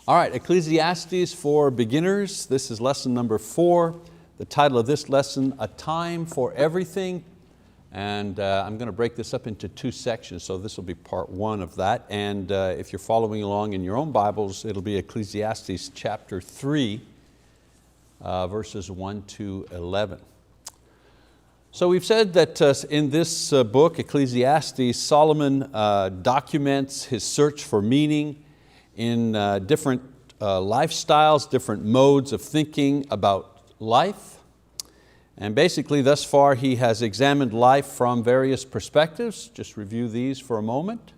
All right, Ecclesiastes for beginners. This is lesson number 4. The title of this lesson, A Time for Everything. And I'm going to break this up into 2 sections, so this will be part 1 of that. And if you're following along in your own Bibles, it'll be Ecclesiastes chapter 3, verses 1 to 11. So we've said that in this book, Ecclesiastes, Solomon documents his search for meaning in different lifestyles, different modes of thinking about life. And basically thus far he has examined life from various perspectives. Just review these for a moment.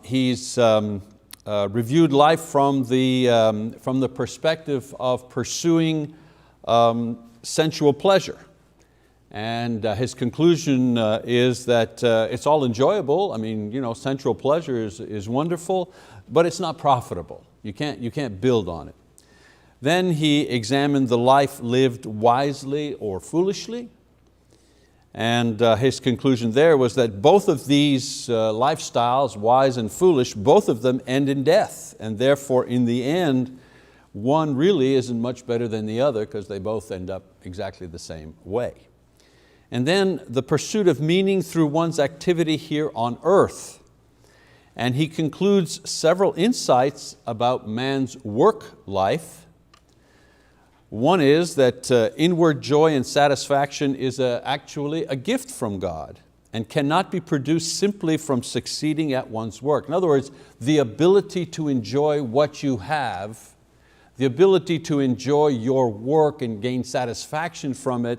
He's reviewed life from the perspective of pursuing sensual pleasure. And his conclusion is that it's all enjoyable. I mean, sensual pleasure is wonderful, but it's not profitable. You can't build on it. Then he examined the life lived wisely or foolishly. And his conclusion there was that both of these lifestyles, wise and foolish, both of them end in death. And therefore, in the end, one really isn't much better than the other because they both end up exactly the same way. And then the pursuit of meaning through one's activity here on earth. And he concludes several insights about man's work life. One is that inward joy and satisfaction is actually a gift from God and cannot be produced simply from succeeding at one's work. In other words, the ability to enjoy what you have, the ability to enjoy your work and gain satisfaction from it,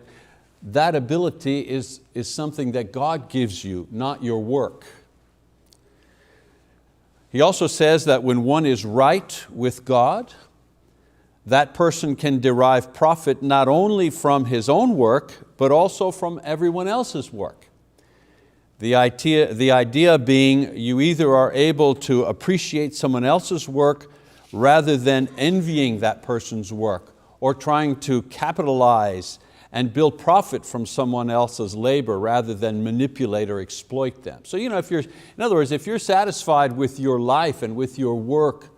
that ability is something that God gives you, not your work. He also says that when one is right with God, that person can derive profit not only from his own work, but also from everyone else's work. The idea being you either are able to appreciate someone else's work rather than envying that person's work or trying to capitalize and build profit from someone else's labor rather than manipulate or exploit them. So in other words, if you're satisfied with your life and with your work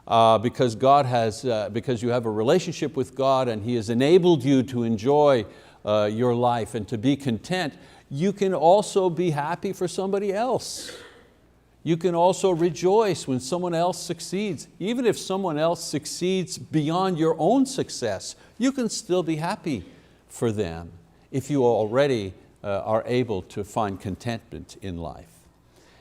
because you have a relationship with God and He has enabled you to enjoy your life and to be content, you can also be happy for somebody else. You can also rejoice when someone else succeeds. Even if someone else succeeds beyond your own success, you can still be happy for them if you already are able to find contentment in life.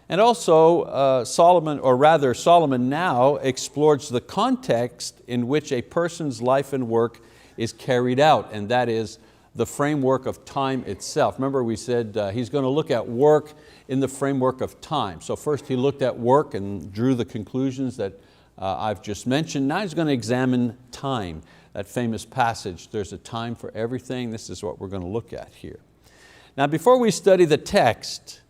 And also Solomon now explores the context in which a person's life and work is carried out, and that is the framework of time itself. Remember we said he's going to look at work in the framework of time. So first he looked at work and drew the conclusions that I've just mentioned. Now he's going to examine time. That famous passage, there's a time for everything. This is what we're going to look at here. Now before we study the text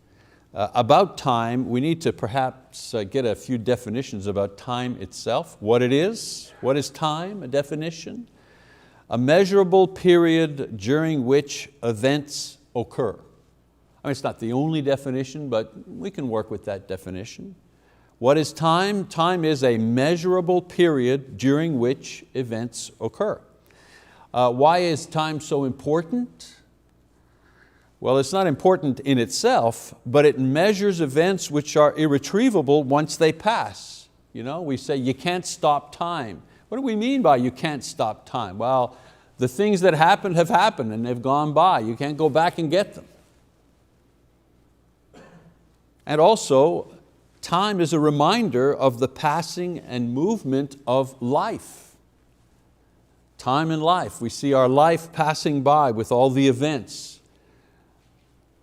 about time, we need to perhaps get a few definitions about time itself. What it is, what is time, a definition? A measurable period during which events occur. I mean, it's not the only definition, but we can work with that definition. What is time? Time is a measurable period during which events occur. Why is time so important? Well, it's not important in itself, but it measures events which are irretrievable once they pass. We say you can't stop time. What do we mean by you can't stop time? Well, the things that happened have happened and they've gone by. You can't go back and get them. And also, time is a reminder of the passing and movement of life. Time in life, we see our life passing by with all the events.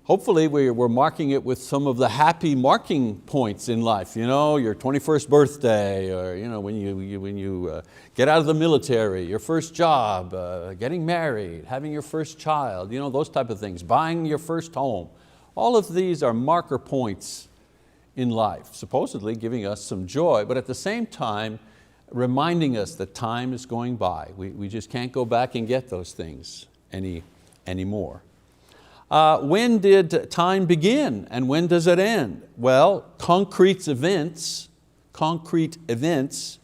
Hopefully we're marking it with some of the happy marking points in life. Your 21st birthday, or when you get out of the military, your first job, getting married, having your first child, those type of things, buying your first home. All of these are marker points in life, supposedly giving us some joy, but at the same time reminding us that time is going by. We just can't go back and get those things anymore. When did time begin and when does it end? Well, concrete events concrete events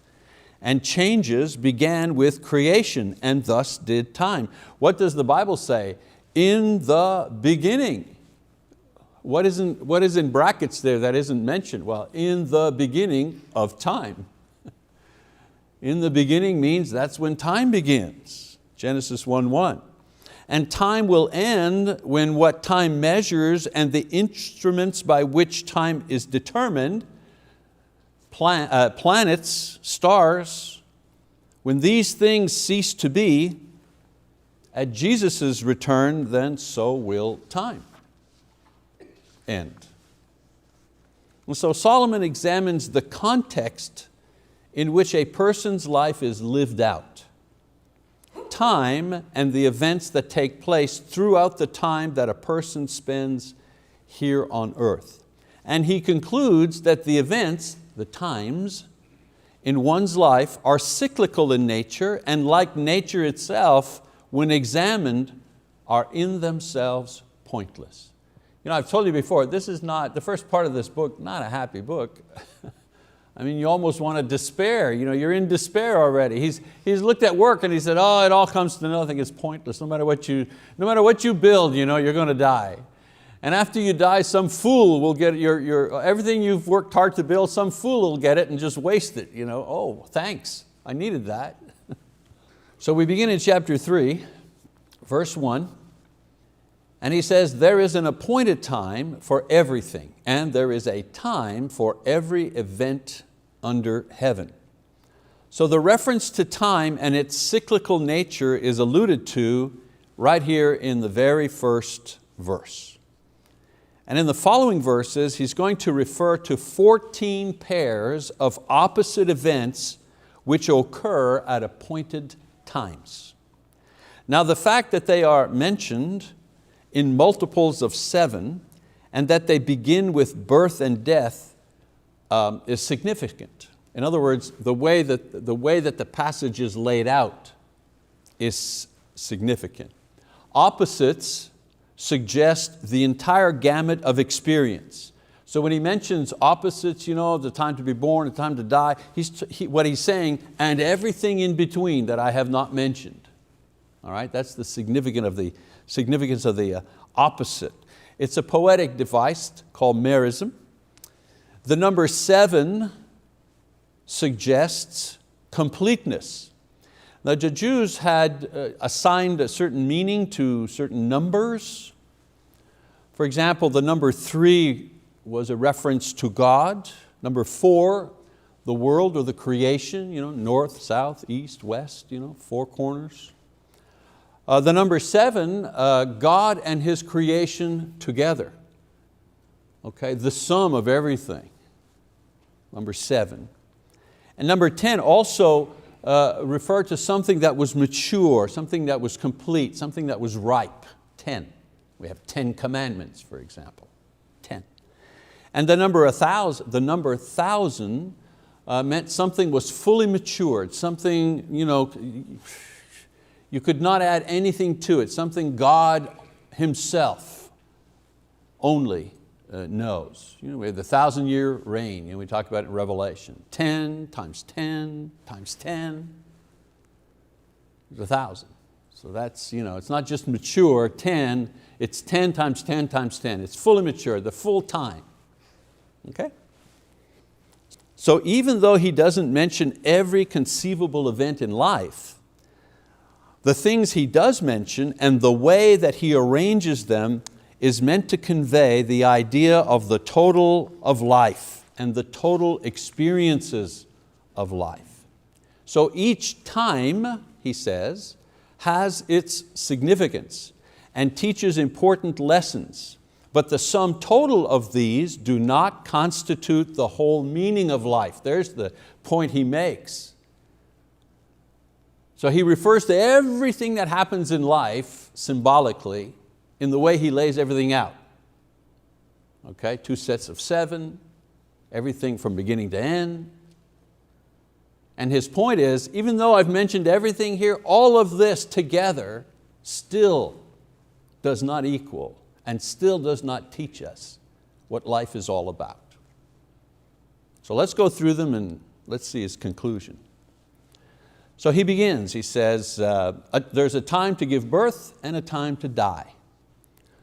and changes began with creation, and thus did time. What does the Bible say? In the beginning. What is in brackets there that isn't mentioned? Well, in the beginning of time. In the beginning means that's when time begins. Genesis 1:1. And time will end when what time measures and the instruments by which time is determined, planets, stars, when these things cease to be, at Jesus' return, then so will time end. And so Solomon examines the context in which a person's life is lived out. Time and the events that take place throughout the time that a person spends here on earth. And he concludes that the events, the times, in one's life are cyclical in nature, and like nature itself, when examined, are in themselves pointless. You know, I've told you before, this is not, the first part of this book, not a happy book. I mean, you almost want to despair. You know, you're in despair already. He's looked at work and he said, oh, it all comes to nothing, it's pointless. No matter what you build, you know, you're going to die. And after you die, some fool will get everything you've worked hard to build, some fool will get it and just waste it. You know, oh, thanks, I needed that. So we begin in chapter 3, verse 1. And he says, there is an appointed time for everything, and there is a time for every event under heaven. So the reference to time and its cyclical nature is alluded to right here in the very first verse. And in the following verses, he's going to refer to 14 pairs of opposite events which occur at appointed times. Now the fact that they are mentioned in multiples of 7 and that they begin with birth and death is significant. In other words, the way that the passage is laid out is significant. Opposites suggest the entire gamut of experience. So when he mentions opposites, you know, the time to be born, the time to die, what he's saying, and everything in between that I have not mentioned. All right, that's the significance of the opposite. It's a poetic device called merism. The number 7 suggests completeness. Now the Jews had assigned a certain meaning to certain numbers. For example, the number 3 was a reference to God. Number 4, the world or the creation, you know, north, south, east, west, you know, 4 corners. The number 7, God and His creation together. Okay, the sum of everything. Number 7. And number 10 also referred to something that was mature, something that was complete, something that was ripe. 10. We have 10 commandments, for example. 10. And the number 1,000 meant something was fully matured, something, you know, you could not add anything to it, something God Himself only knows. You know, we have the 1,000-year reign, you know, we talk about it in Revelation. 10 times 10 times 10 is 1,000. So that's, you know, it's not just mature, 10, it's 10 times 10 times 10. It's fully mature, the full time. Okay? So even though he doesn't mention every conceivable event in life, the things he does mention and the way that he arranges them is meant to convey the idea of the total of life and the total experiences of life. So each time, he says, has its significance and teaches important lessons, but the sum total of these do not constitute the whole meaning of life. There's the point he makes. So he refers to everything that happens in life symbolically in the way he lays everything out. Okay, 2 sets of 7, everything from beginning to end. And his point is, even though I've mentioned everything here, all of this together still does not equal and still does not teach us what life is all about. So let's go through them and let's see his conclusion. So he begins, he says, there's a time to give birth and a time to die.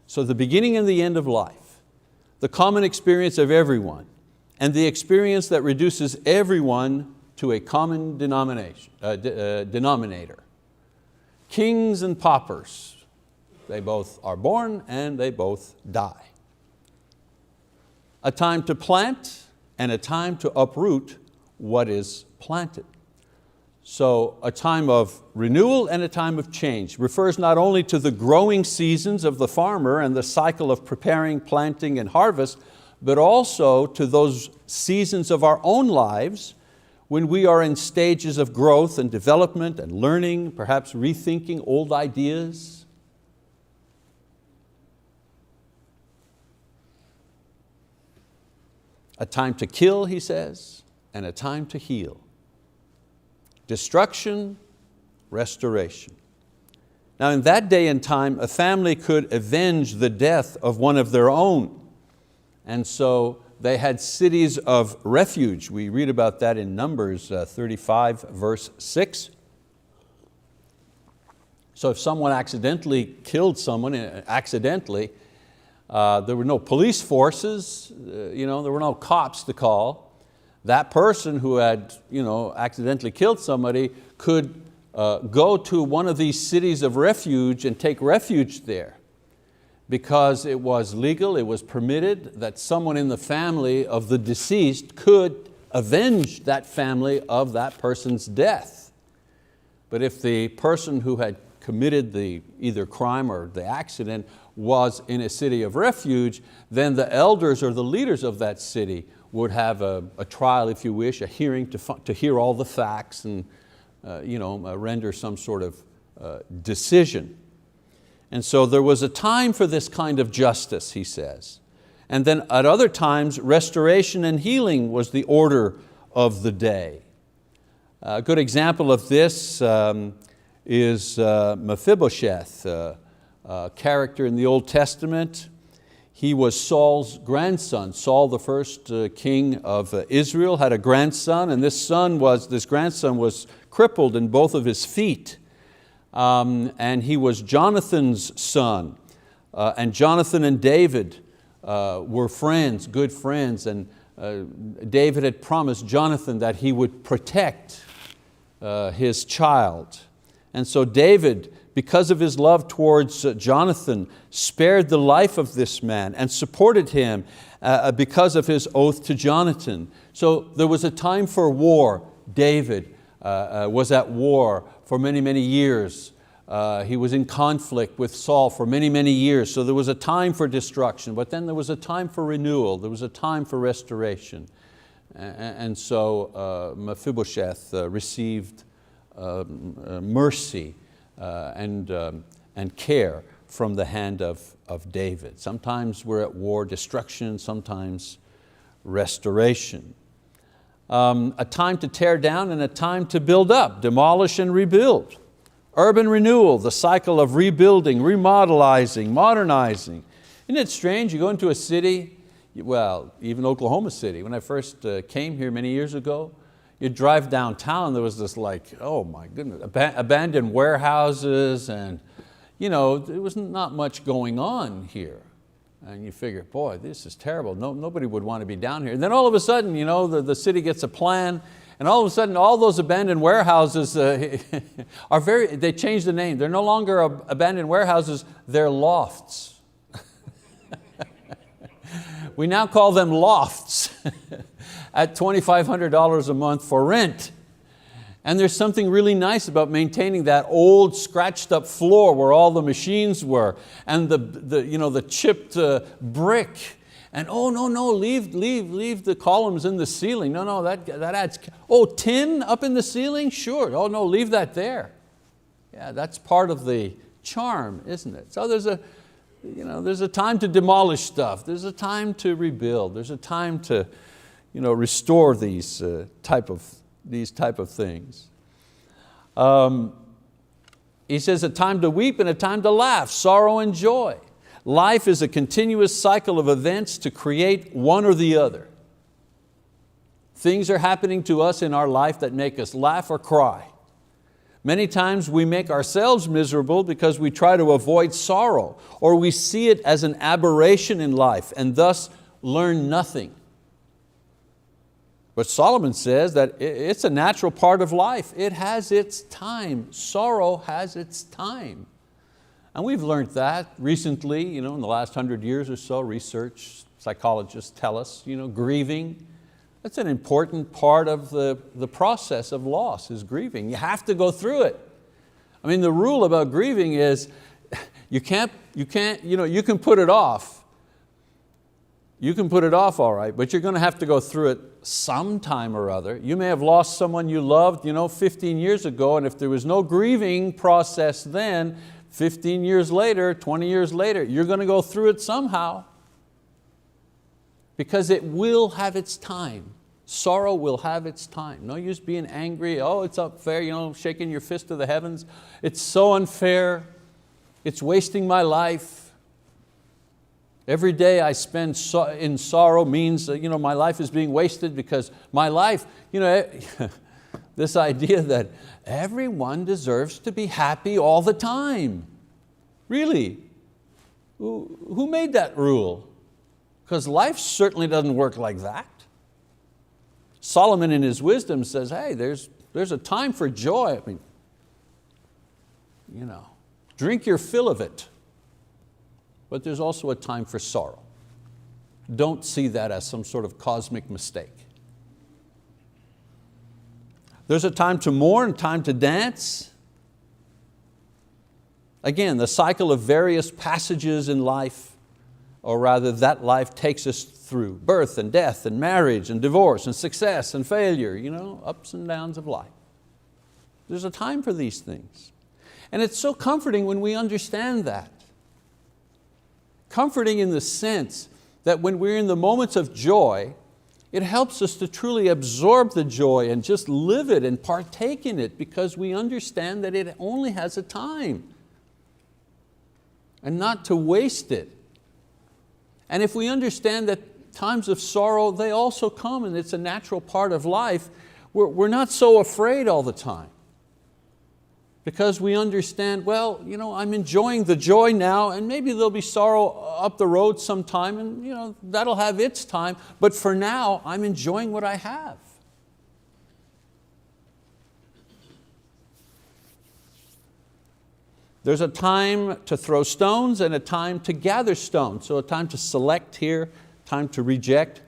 So the beginning and the end of life, the common experience of everyone, and the experience that reduces everyone to a common denominator. Kings and paupers, they both are born and they both die. A time to plant and a time to uproot what is planted. So a time of renewal and a time of change refers not only to the growing seasons of the farmer and the cycle of preparing, planting, and harvest, but also to those seasons of our own lives when we are in stages of growth and development and learning, perhaps rethinking old ideas. A time to kill, he says, and a time to heal. Destruction, restoration. Now in that day and time, a family could avenge the death of one of their own. And so they had cities of refuge. We read about that in Numbers 35, verse 6. So if someone accidentally killed someone, there were no police forces, there were no cops to call. That person who had accidentally killed somebody could go to one of these cities of refuge and take refuge there, because it was legal, it was permitted that someone in the family of the deceased could avenge that family of that person's death. But if the person who had committed the either crime or the accident was in a city of refuge, then the elders or the leaders of that city would have a trial, if you wish, a hearing to hear all the facts and render some sort of decision. And so there was a time for this kind of justice, he says. And then at other times, restoration and healing was the order of the day. A good example of this is Mephibosheth, a character in the Old Testament. He was Saul's grandson. Saul, the first king of Israel, had a grandson, and this grandson was crippled in both of his feet. And he was Jonathan's son. And Jonathan and David were friends, good friends, and David had promised Jonathan that he would protect his child. And so David, because of his love towards Jonathan, spared the life of this man and supported him because of his oath to Jonathan. So there was a time for war. David was at war for many, many years. He was in conflict with Saul for many, many years. So there was a time for destruction, but then there was a time for renewal. There was a time for restoration. And so Mephibosheth received mercy and care from the hand of David. Sometimes we're at war, destruction, sometimes restoration. A time to tear down and a time to build up, demolish and rebuild. Urban renewal, the cycle of rebuilding, remodelizing, modernizing. Isn't it strange? You go into a city, well, even Oklahoma City. When I first came here many years ago, you drive downtown, there was this oh my goodness, abandoned warehouses, and there was not much going on here. And you figure, boy, this is terrible. Nobody would want to be down here. And then all of a sudden, the city gets a plan, and all of a sudden all those abandoned warehouses they change the name. They're no longer abandoned warehouses, they're lofts. We now call them lofts at $2,500 a month for rent. And there's something really nice about maintaining that old scratched up floor where all the machines were, and the chipped brick. And oh no, leave the columns in the ceiling. No, that adds, tin up in the ceiling? Sure, oh no, leave that there. Yeah, that's part of the charm, isn't it? So there's a time to demolish stuff. There's a time to rebuild. There's a time to restore these type of things. He says a time to weep and a time to laugh, sorrow and joy. Life is a continuous cycle of events to create one or the other. Things are happening to us in our life that make us laugh or cry. Many times we make ourselves miserable because we try to avoid sorrow, or we see it as an aberration in life and thus learn nothing. But Solomon says that it's a natural part of life. It has its time. Sorrow has its time. And we've learned that recently, in the last 100 years or so. Research, psychologists tell us, grieving, that's an important part of the process of loss, is grieving. You have to go through it. I mean, the rule about grieving is you can put it off. You can put it off all right, but you're going to have to go through it sometime or other. You may have lost someone you loved 15 years ago, and if there was no grieving process then, 15 years later, 20 years later, you're going to go through it somehow, because it will have its time. Sorrow will have its time. No use being angry, oh, it's unfair, shaking your fist to the heavens. It's so unfair. It's wasting my life. Every day I spend in sorrow means my life is being wasted, because my life, this idea that everyone deserves to be happy all the time. Really? Who made that rule? Because life certainly doesn't work like that. Solomon in his wisdom says, hey, there's a time for joy. I mean, drink your fill of it. But there's also a time for sorrow. Don't see that as some sort of cosmic mistake. There's a time to mourn, time to dance. Again, the cycle of various passages in life, or rather that life takes us through: birth and death and marriage and divorce and success and failure, ups and downs of life. There's a time for these things. And it's so comforting when we understand that. Comforting in the sense that when we're in the moments of joy, it helps us to truly absorb the joy and just live it and partake in it, because we understand that it only has a time, and not to waste it. And if we understand that times of sorrow, they also come, and it's a natural part of life, we're not so afraid all the time. Because we understand, well, I'm enjoying the joy now, and maybe there'll be sorrow up the road sometime, and that'll have its time, but for now, I'm enjoying what I have. There's a time to throw stones and a time to gather stones. So a time to select here, time to reject.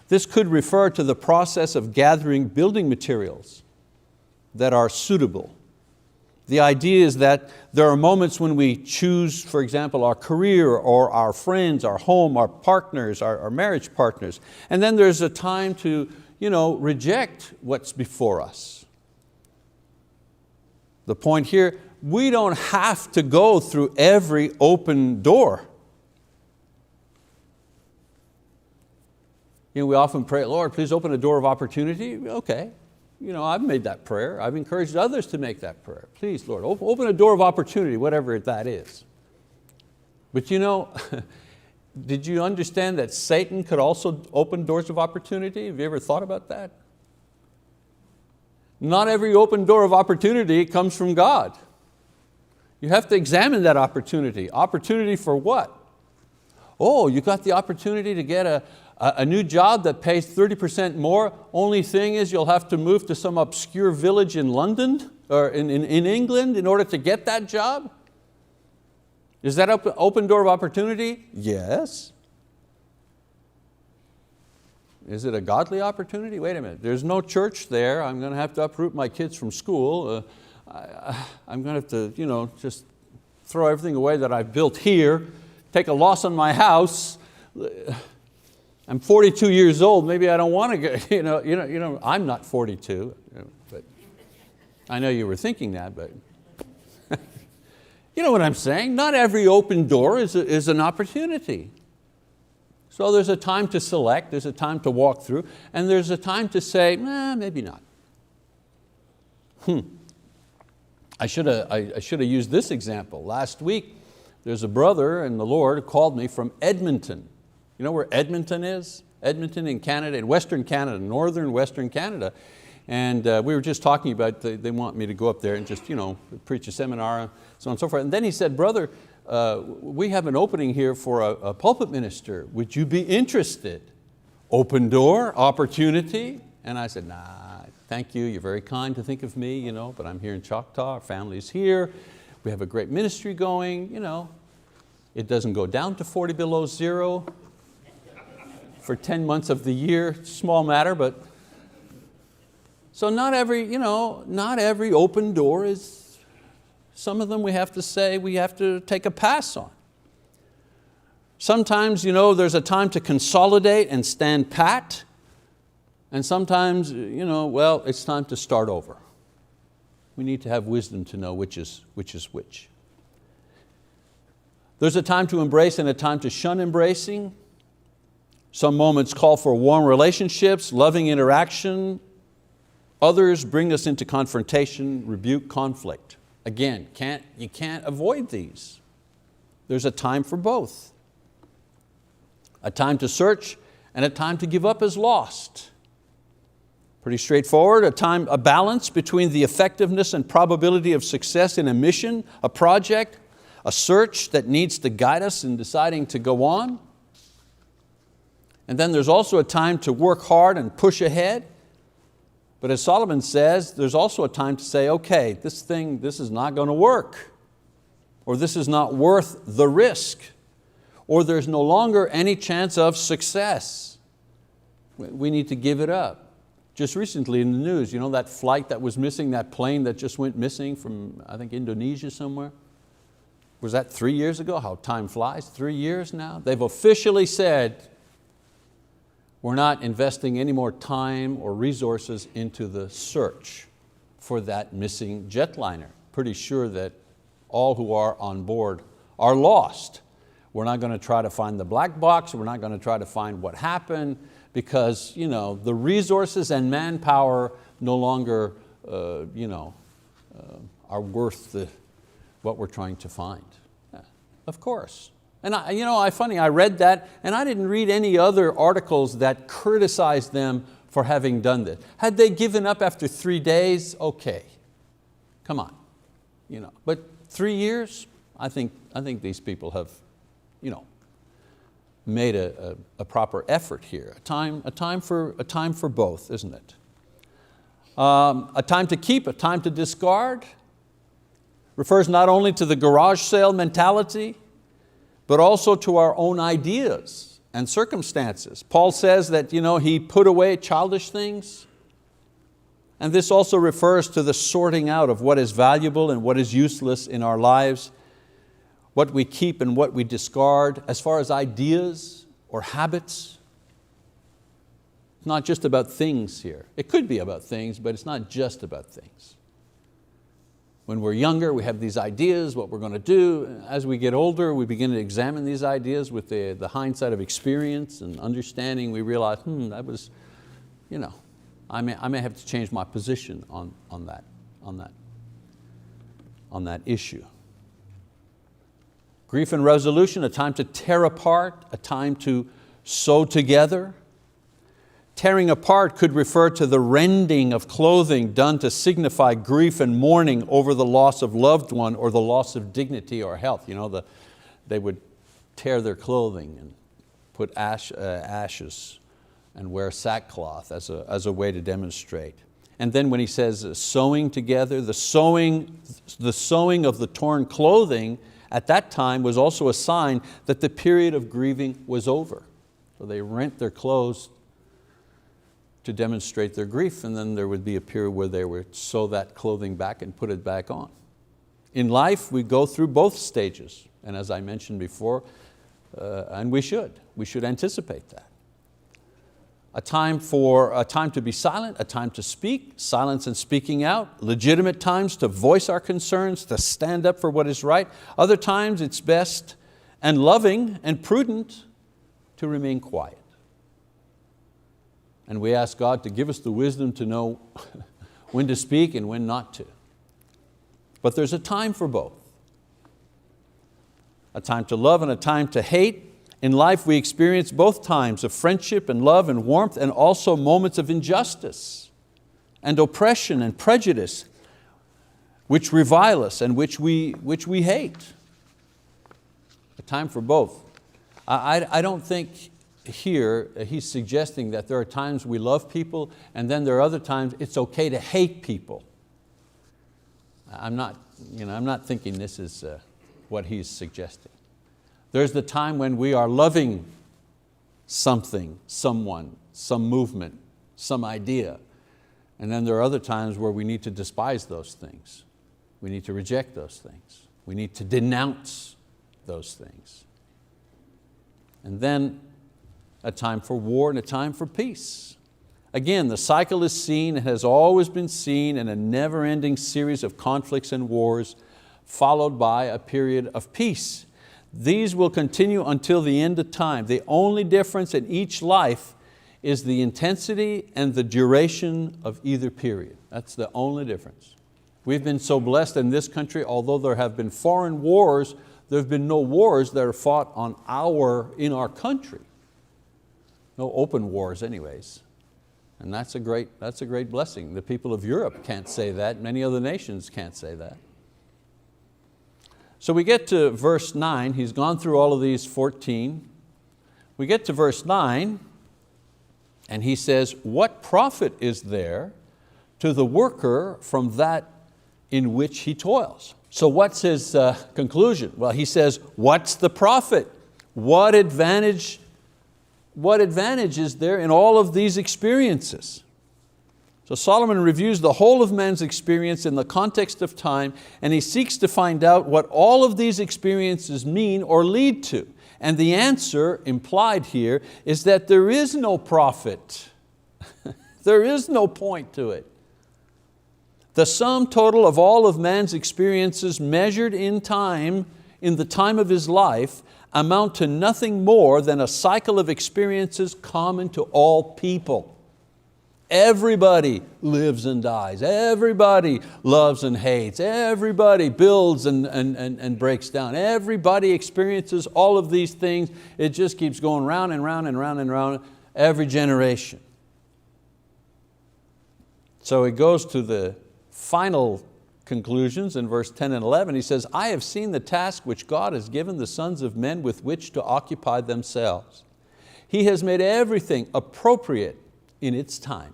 This could refer to the process of gathering building materials that are suitable. The idea is that there are moments when we choose, for example, our career or our friends, our home, our partners, our marriage partners. And then there's a time to reject what's before us. The point here, we don't have to go through every open door. We often pray, Lord, please open a door of opportunity. Okay. I've made that prayer. I've encouraged others to make that prayer. Please, Lord, open a door of opportunity, whatever that is. But did you understand that Satan could also open doors of opportunity? Have you ever thought about that? Not every open door of opportunity comes from God. You have to examine that opportunity. Opportunity for what? Oh, you got the opportunity to get a new job that pays 30% more. Only thing is you'll have to move to some obscure village in London or in England in order to get that job. Is that an open door of opportunity? Yes. Is it a godly opportunity? Wait a minute, there's no church there. I'm going to have to uproot my kids from school. I'm going to have to just throw everything away that I've built here, take a loss on my house. I'm 42 years old, maybe I don't want to go, I'm not 42, but I know you were thinking that, but you know what I'm saying? Not every open door is an opportunity. So there's a time to select, there's a time to walk through, and there's a time to say, maybe not. I should have used this example. Last week, there's a brother in the Lord who called me from Edmonton. You know where Edmonton is? Edmonton in Canada, in Western Canada, northern Western Canada. And we were just talking about, they want me to go up there and just preach a seminar, so on and so forth. And then he said, brother, we have an opening here for a pulpit minister. Would you be interested? Open door, opportunity. And I said, nah, thank you. You're very kind to think of me, but I'm here in Choctaw. Our family's here. We have a great ministry going. It doesn't go down to 40 below zero for 10 months of the year. Small matter, but so not every open door is, some of them we have to say we have to take a pass on. Sometimes there's a time to consolidate and stand pat, and sometimes it's time to start over. We need to have wisdom to know which is which. There's a time to embrace and a time to shun embracing. Some moments call for warm relationships, loving interaction. Others bring us into confrontation, rebuke, conflict. Again, you can't avoid these. There's a time for both. A time to search and a time to give up as lost. Pretty straightforward, a balance between the effectiveness and probability of success in a mission, a project, a search that needs to guide us in deciding to go on. And then there's also a time to work hard and push ahead. But as Solomon says, there's also a time to say, okay, this is not going to work, or this is not worth the risk, or there's no longer any chance of success. We need to give it up. Just recently in the news, that flight that was missing, that plane that just went missing from, I think, Indonesia somewhere. Was that 3 years ago? How time flies, 3 years now. They've officially said, we're not investing any more time or resources into the search for that missing jetliner. Pretty sure that all who are on board are lost. We're not going to try to find the black box. We're not going to try to find what happened, because the resources and manpower no longer are worth what we're trying to find. Yeah, of course. And I read that, and I didn't read any other articles that criticized them for having done this. Had they given up after 3 days, okay, come on. But 3 years, I think these people have made a proper effort here. A time for both, isn't it? A time to keep, a time to discard. Refers not only to the garage sale mentality, but also to our own ideas and circumstances. Paul says that he put away childish things. And this also refers to the sorting out of what is valuable and what is useless in our lives, what we keep and what we discard as far as ideas or habits. It's not just about things here. It could be about things, but it's not just about things. When we're younger, we have these ideas, what we're going to do. As we get older, we begin to examine these ideas with the hindsight of experience and understanding. We realize, that was, I may have to change my position on that issue. Grief and resolution, a time to tear apart, a time to sew together. Tearing apart could refer to the rending of clothing done to signify grief and mourning over the loss of loved one or the loss of dignity or health. They would tear their clothing and put ashes and wear sackcloth as a way to demonstrate. And then when he says sewing together, the sewing of the torn clothing at that time was also a sign that the period of grieving was over. So they rent their clothes to demonstrate their grief, and then there would be a period where they would sew that clothing back and put it back on. In life, we go through both stages, and as I mentioned before, and we should anticipate that. A time to be silent, a time to speak, silence and speaking out, legitimate times to voice our concerns, to stand up for what is right. Other times it's best and loving and prudent to remain quiet. And we ask God to give us the wisdom to know when to speak and when not to. But there's a time for both. A time to love and a time to hate. In life we experience both times of friendship and love and warmth, and also moments of injustice and oppression and prejudice, which revile us and which we hate. A time for both. I don't think here he's suggesting that there are times we love people and then there are other times it's okay to hate people. I'm not thinking this is what he's suggesting. There's the time when we are loving something, someone, some movement, some idea. And then there are other times where we need to despise those things. We need to reject those things. We need to denounce those things. And then a time for war and a time for peace. Again, the cycle is seen and has always been seen in a never-ending series of conflicts and wars, followed by a period of peace. These will continue until the end of time. The only difference in each life is the intensity and the duration of either period. That's the only difference. We've been so blessed in this country, although there have been foreign wars, there have been no wars that are fought in our country. No open wars anyways. And that's a great blessing. The people of Europe can't say that. Many other nations can't say that. So we get to verse 9. He's gone through all of these 14. We get to verse 9 and he says, what profit is there to the worker from that in which he toils? So what's his conclusion? Well, he says, what's the profit? What advantage is there in all of these experiences? So Solomon reviews the whole of man's experience in the context of time, and he seeks to find out what all of these experiences mean or lead to. And the answer implied here is that there is no profit. There is no point to it. The sum total of all of man's experiences measured in time, in the time of his life, amount to nothing more than a cycle of experiences common to all people. Everybody lives and dies. Everybody loves and hates. Everybody builds and breaks down. Everybody experiences all of these things. It just keeps going round and round and round and round every generation. So he goes to the final conclusions in verse 10 and 11. He says, I have seen the task which God has given the sons of men with which to occupy themselves. He has made everything appropriate in its time.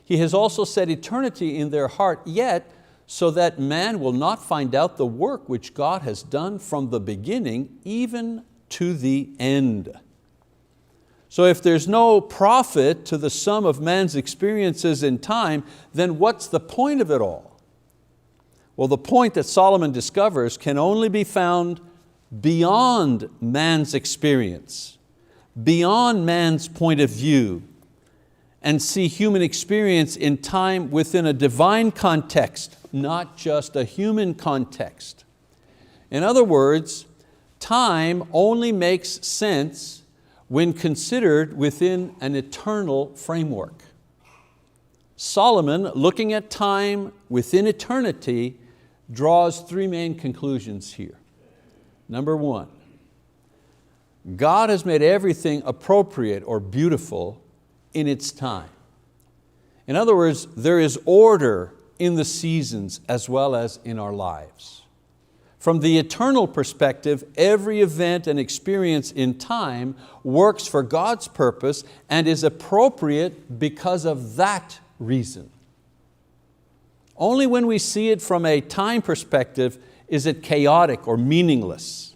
He has also set eternity in their heart, yet so that man will not find out the work which God has done from the beginning even to the end. So if there's no profit to the sum of man's experiences in time, then what's the point of it all? Well, the point that Solomon discovers can only be found beyond man's experience, beyond man's point of view, and see human experience in time within a divine context, not just a human context. In other words, time only makes sense when considered within an eternal framework. Solomon, looking at time within eternity, draws three main conclusions here. Number one, God has made everything appropriate or beautiful in its time. In other words, there is order in the seasons as well as in our lives. From the eternal perspective, every event and experience in time works for God's purpose and is appropriate because of that reason. Only when we see it from a time perspective is it chaotic or meaningless.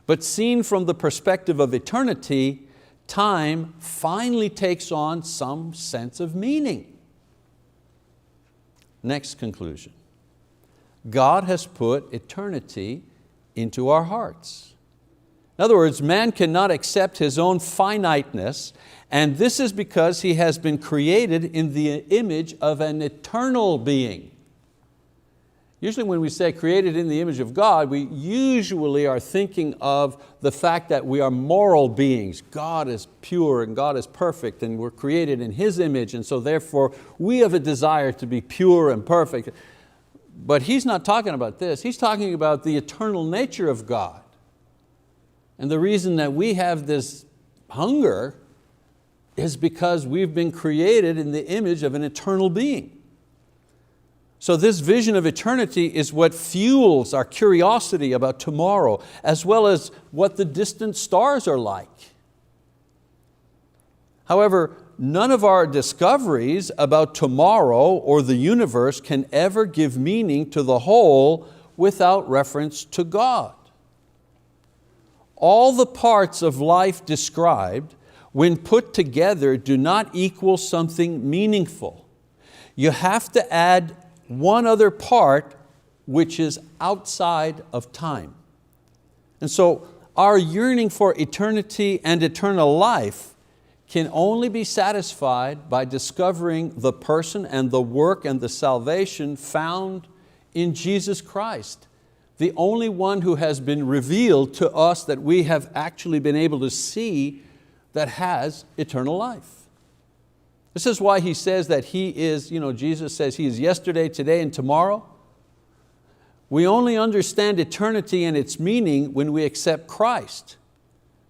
But seen from the perspective of eternity, time finally takes on some sense of meaning. Next conclusion. God has put eternity into our hearts. In other words, man cannot accept his own finiteness, and this is because he has been created in the image of an eternal being. Usually when we say created in the image of God, we usually are thinking of the fact that we are moral beings. God is pure and God is perfect and we're created in His image, and so therefore we have a desire to be pure and perfect. But he's not talking about this. He's talking about the eternal nature of God. And the reason that we have this hunger is because we've been created in the image of an eternal being. So this vision of eternity is what fuels our curiosity about tomorrow, as well as what the distant stars are like. However, none of our discoveries about tomorrow or the universe can ever give meaning to the whole without reference to God. All the parts of life described, when put together, do not equal something meaningful. You have to add one other part, which is outside of time. And so our yearning for eternity and eternal life can only be satisfied by discovering the person and the work and the salvation found in Jesus Christ, the only one who has been revealed to us that we have actually been able to see that has eternal life. This is why he says that He is, Jesus says He is yesterday, today, and tomorrow. We only understand eternity and its meaning when we accept Christ,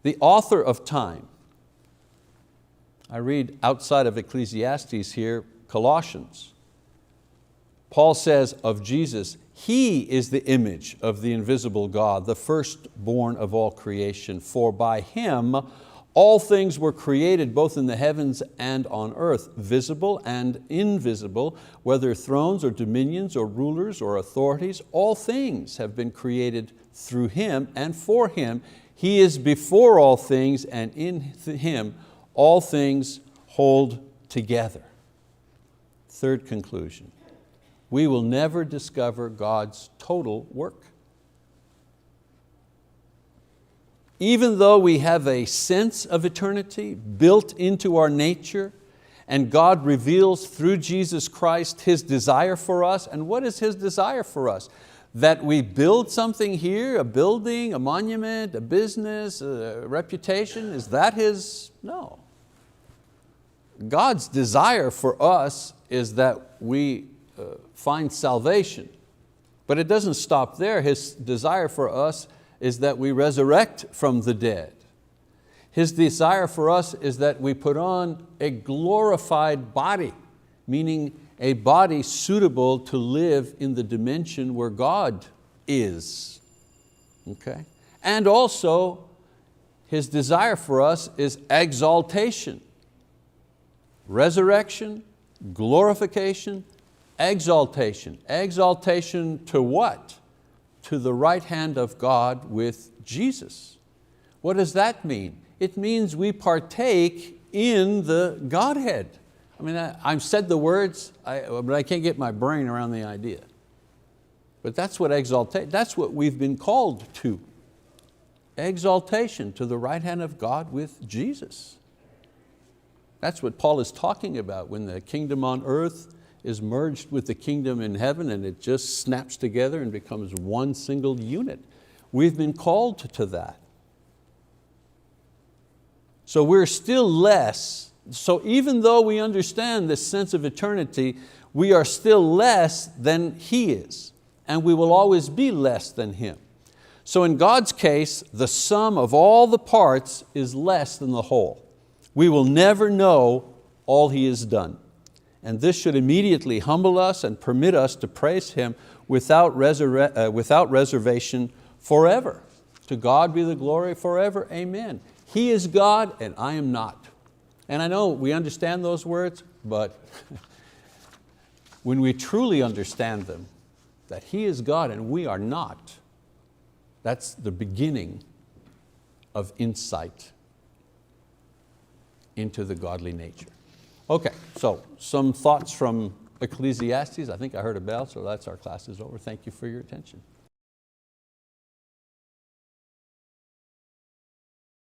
the author of time. I read outside of Ecclesiastes here, Colossians. Paul says of Jesus, He is the image of the invisible God, the firstborn of all creation. For by Him all things were created, both in the heavens and on earth, visible and invisible, whether thrones or dominions or rulers or authorities. All things have been created through Him and for Him. He is before all things, and in Him all things hold together. Third conclusion, we will never discover God's total work. Even though we have a sense of eternity built into our nature, and God reveals through Jesus Christ His desire for us. And what is His desire for us? That we build something here, a building, a monument, a business, a reputation? Is that His? No. God's desire for us is that we find salvation. But it doesn't stop there. His desire for us is that we resurrect from the dead. His desire for us is that we put on a glorified body, meaning a body suitable to live in the dimension where God is. Okay? And also, His desire for us is exaltation. Resurrection, glorification, exaltation. Exaltation to what? To the right hand of God with Jesus. What does that mean? It means we partake in the Godhead. I mean, I've said the words, but I can't get my brain around the idea. But that's what exaltation, that's what we've been called to. Exaltation to the right hand of God with Jesus. That's what Paul is talking about when the kingdom on earth is merged with the kingdom in heaven, and it just snaps together and becomes one single unit. We've been called to that. So we're still less. So even though we understand this sense of eternity, we are still less than He is, and we will always be less than Him. So in God's case, the sum of all the parts is less than the whole. We will never know all He has done. And this should immediately humble us and permit us to praise Him without reservation forever. To God be the glory forever, amen. He is God and I am not. And I know we understand those words, but when we truly understand them, that He is God and we are not, that's the beginning of insight into the godly nature. Okay, so some thoughts from Ecclesiastes. I think I heard a bell, so that's our class is over. Thank you for your attention.